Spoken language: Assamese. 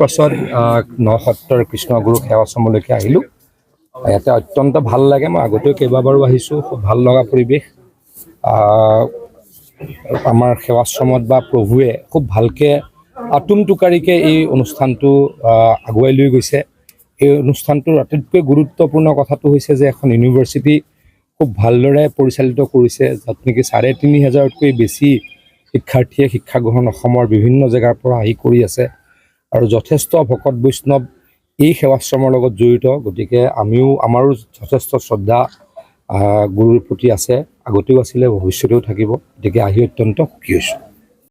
পাছত নসত্ৰৰ কৃষ্ণগুৰু সেৱাশ্ৰমলৈকে আহিলোঁ। ইয়াতে অত্যন্ত ভাল লাগে। মই আগতেও কেইবাবাৰো আহিছোঁ, খুব ভাল লগা পৰিৱেশ। আমাৰ সেৱাশ্ৰমত বা প্ৰভুৱে খুব ভালকৈ আতুম টোকাৰিকৈ এই অনুষ্ঠানটো আগুৱাই লৈ গৈছে। এই অনুষ্ঠানটোৰ আটাইতকৈ গুৰুত্বপূৰ্ণ কথাটো হৈছে যে এখন ইউনিভাৰ্চিটি খুব ভালদৰে পৰিচালিত কৰিছে, য'ত নেকি ৩,৫০০তকৈ বেছি শিক্ষাৰ্থীয়ে শিক্ষা গ্ৰহণ অসমৰ বিভিন্ন জেগাৰ পৰা আহি কৰি আছে আৰু যথেষ্ট ভকত বৈষ্ণৱ এই সেৱাশ্ৰমৰ লগত জড়িত। গতিকে আমাৰো যথেষ্ট শ্ৰদ্ধা গুৰুৰ প্ৰতি আছে, আগতেও আছিলে, ভৱিষ্যতেও থাকিব। গতিকে আহি অত্যন্ত সুখী হৈছোঁ।